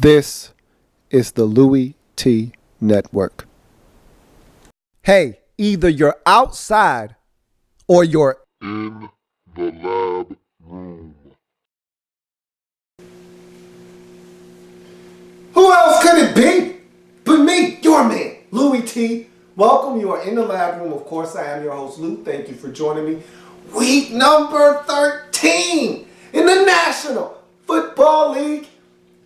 This is the Louie T Network. Hey, either you're outside or you're in the lab room. Who else could it be but me, your man, Louie T? Welcome. You are in the lab room. Of course, I am your host, Lou. Thank you for joining me. Week number 13 in the National Football League.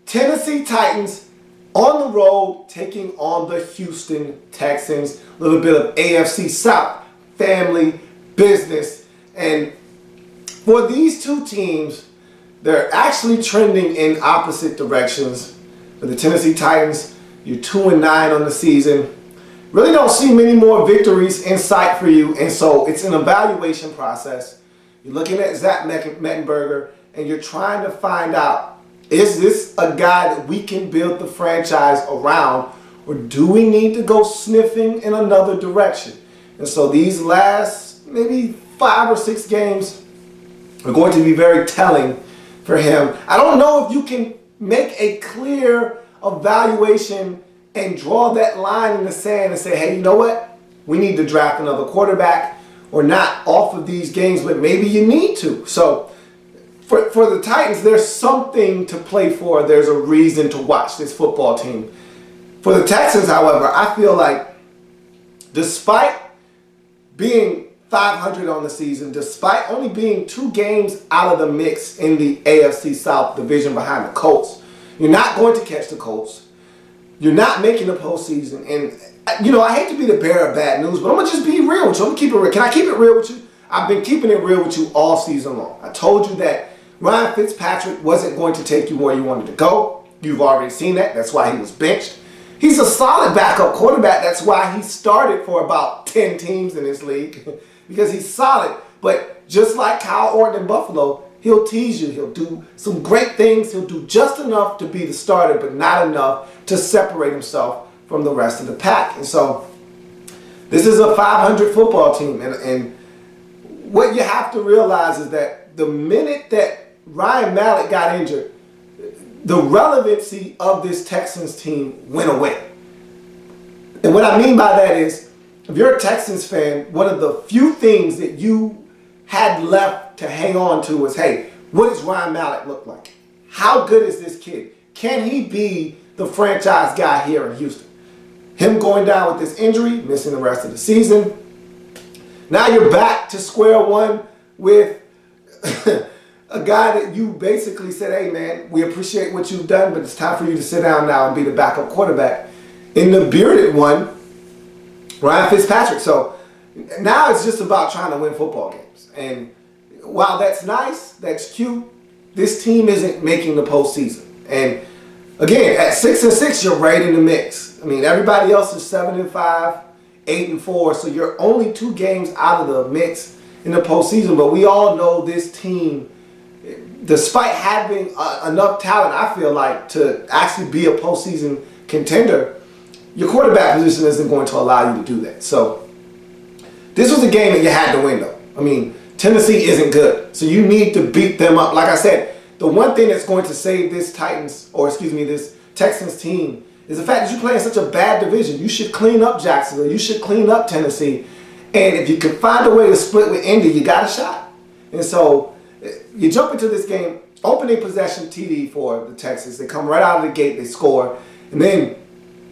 Tennessee Titans on the road taking on the Houston Texans. A little bit of AFC South family business. And for these two teams, they're actually trending in opposite directions. For the Tennessee Titans, you're 2-9 on the season. Really don't see many more victories in sight for you. And so it's an evaluation process. You're looking at Zach Mettenberger and you're trying to find out, is this a guy that we can build the franchise around, or do we need to go sniffing in another direction? And so these last maybe 5 or 6 games are going to be very telling for him. I don't know if you can make a clear evaluation and draw that line in the sand and say, hey, you know what? We need to draft another quarterback or not off of these games, but maybe you need to. So for the Titans, there's something to play for. There's a reason to watch this football team. For the Texans, however, I feel like despite being 500 on the season, despite only being 2 games out of the mix in the AFC South division behind the Colts, you're not going to catch the Colts. You're not making the postseason. And, you know, I hate to be the bearer of bad news, but I'm going to just be real with you. I'm going to keep it real. Can I keep it real with you? I've been keeping it real with you all season long. I told you that Ryan Fitzpatrick wasn't going to take you where you wanted to go. You've already seen that. That's why he was benched. He's a solid backup quarterback. That's why he started for about 10 teams in this league, because he's solid. But just like Kyle Orton in Buffalo, he'll tease you. He'll do some great things. He'll do just enough to be the starter, but not enough to separate himself from the rest of the pack. And so this is a 500 football team. And what you have to realize is that the minute that Ryan Mallett got injured, the relevancy of this Texans team went away. And what I mean by that is, if you're a Texans fan, one of the few things that you had left to hang on to was, hey, what does Ryan Mallett look like? How good is this kid? Can he be the franchise guy here in Houston? Him going down with this injury, missing the rest of the season. Now you're back to square one with a guy that you basically said, hey, man, we appreciate what you've done, but it's time for you to sit down now and be the backup quarterback. In the bearded one, Ryan Fitzpatrick. So now it's just about trying to win football games. And while that's nice, that's cute, this team isn't making the postseason. And again, at 6-6, you're right in the mix. I mean, everybody else is 7-5, 8-4, so you're only 2 games out of the mix in the postseason. But we all know this team, despite having enough talent, I feel like, to actually be a postseason contender, your quarterback position isn't going to allow you to do that. So this was a game that you had to win, though. I mean, Tennessee isn't good, so you need to beat them up. Like I said, the one thing that's going to save this this Texans team is the fact that you play in such a bad division. You should clean up Jacksonville. You should clean up Tennessee. And if you can find a way to split with Indy, you got a shot. And so you jump into this game, opening possession TD for the Texans. They come right out of the gate, they score. And then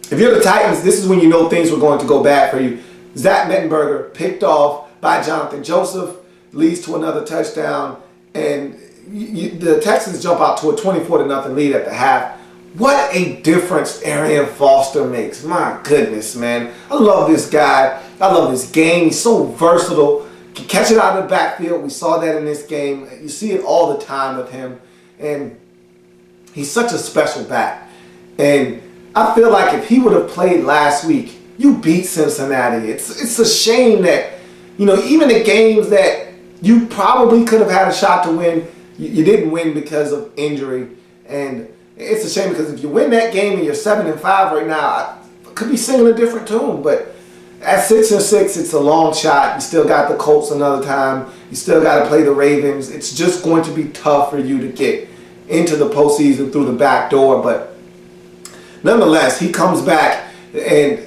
if you're the Titans, this is when you know things were going to go bad for you. Zach Mettenberger picked off by Jonathan Joseph, leads to another touchdown. And the Texans jump out to a 24-0 lead at the half. What a difference Arian Foster makes. My goodness, man. I love this guy. I love this game. He's so versatile. Can catch it out of the backfield. We saw that in this game. You see it all the time with him. And he's such a special back. And I feel like if he would have played last week, you beat Cincinnati. It's a shame that, you know, even the games that you probably could have had a shot to win, you didn't win because of injury. And it's a shame because if you win that game and you're 7-5 right now, I could be singing a different tune. But at 6-6, it's a long shot. You still got the Colts another time. You still got to play the Ravens. It's just going to be tough for you to get into the postseason through the back door. But nonetheless, he comes back and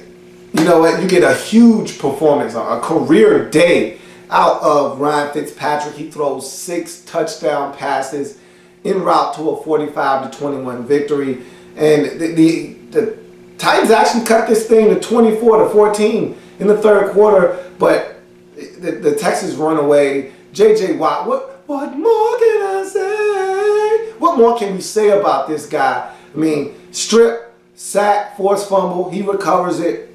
you know what? You get a huge performance, a career day out of Ryan Fitzpatrick. He throws 6 touchdown passes en route to a 45-21 victory. And the Titans actually cut this thing to 24-14 in the third quarter, but the Texans run away. J.J. Watt, what more can I say? What more can we say about this guy? I mean, strip, sack, forced fumble, he recovers it,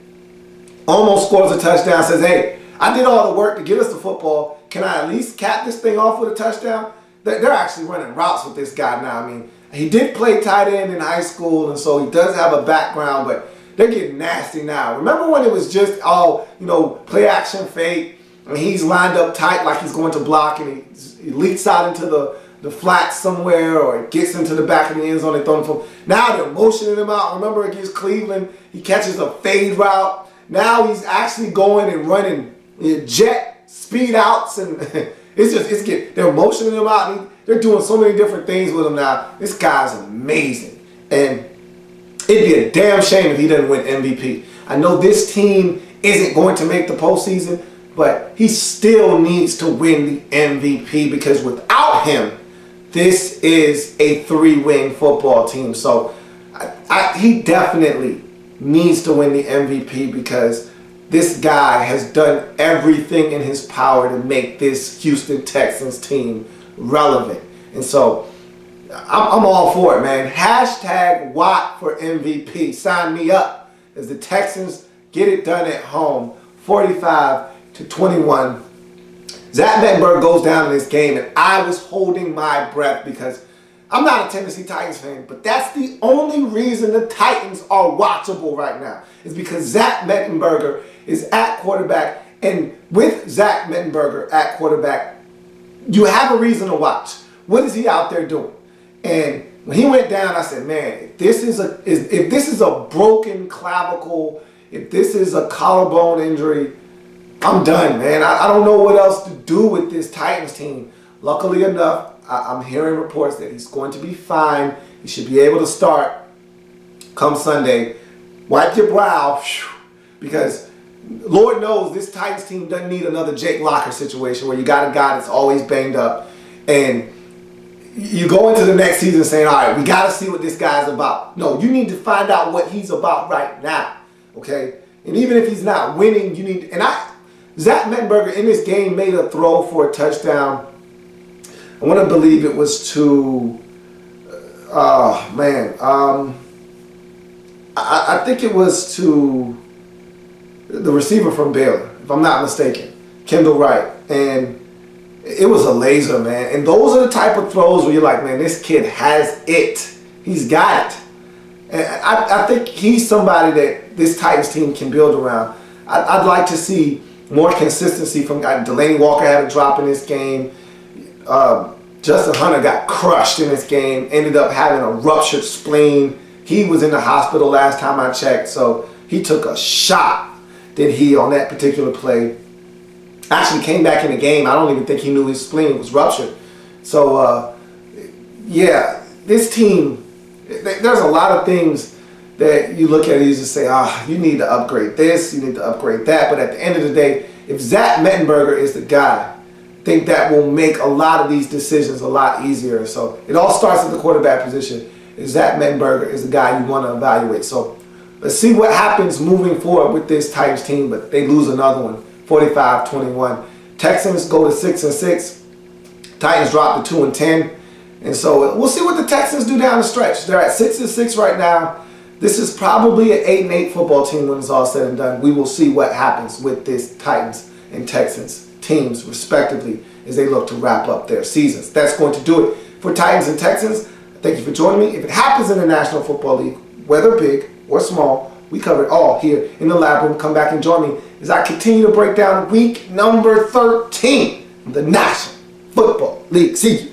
almost scores a touchdown, says, hey, I did all the work to get us the football. Can I at least cap this thing off with a touchdown? They're actually running routes with this guy now. I mean, he did play tight end in high school, and so he does have a background, but they're getting nasty now. Remember when it was just all, play action fake, and he's lined up tight like he's going to block, and he leaks out into the flat somewhere, or gets into the back of the end zone and throwing for. Now they're motioning him out. Remember against Cleveland, he catches a fade route. Now he's actually going and running jet speed outs, and they're motioning him out. And they're doing so many different things with him now. This guy's amazing, and it'd be a damn shame if he doesn't win MVP. I know this team isn't going to make the postseason, but he still needs to win the MVP, because without him, this is a 3-win football team. So he definitely needs to win the MVP, because this guy has done everything in his power to make this Houston Texans team relevant. And so I'm all for it, man. Hashtag Watt for MVP. Sign me up, as the Texans get it done at home, 45-21. Zach Mettenberg goes down in this game, and I was holding my breath, because I'm not a Tennessee Titans fan, but that's the only reason the Titans are watchable right now, is because Zach Mettenberger is at quarterback, and with Zach Mettenberger at quarterback, you have a reason to watch. What is he out there doing? And when he went down, I said, man, if this is a broken clavicle, if this is a collarbone injury, I'm done, man. I don't know what else to do with this Titans team. Luckily enough, I'm hearing reports that he's going to be fine. He should be able to start come Sunday. Wipe your brow, because Lord knows this Titans team doesn't need another Jake Locker situation where you got a guy that's always banged up, and you go into the next season saying, all right, we got to see what this guy's about. No, you need to find out what he's about right now, okay? And even if he's not winning, you need, Zach Mettenberger in this game made a throw for a touchdown. I want to believe it was to, I think it was to the receiver from Baylor, if I'm not mistaken, Kendall Wright. And it was a laser, man. And those are the type of throws where you're like, man, this kid has it. He's got it. And I think he's somebody that this Titans team can build around. I'd like to see more consistency from Delaney Walker had a drop in this game. Justin Hunter got crushed in this game, ended up having a ruptured spleen. He was in the hospital last time I checked, so he took a shot, did he, on that particular play. Actually came back in the game. I don't even think he knew his spleen was ruptured. So, yeah, this team, there's a lot of things that you look at and you just say, you need to upgrade this, you need to upgrade that. But at the end of the day, if Zach Mettenberger is the guy, I think that will make a lot of these decisions a lot easier. So it all starts at the quarterback position. If Zach Mettenberger is the guy you want to evaluate. So let's see what happens moving forward with this Titans team, but they lose another one, 45-21. Texans go to 6-6. Titans drop to 2-10. And so we'll see what the Texans do down the stretch. They're at 6-6 right now. This is probably an 8-8 football team when it's all said and done. We will see what happens with this Titans and Texans teams, respectively, as they look to wrap up their seasons. That's going to do it for Titans and Texans. Thank you for joining me. If it happens in the National Football League, whether big or small, we cover it all here in the lab room. Come back and join me as I continue to break down week number 13 of the National Football League. See you.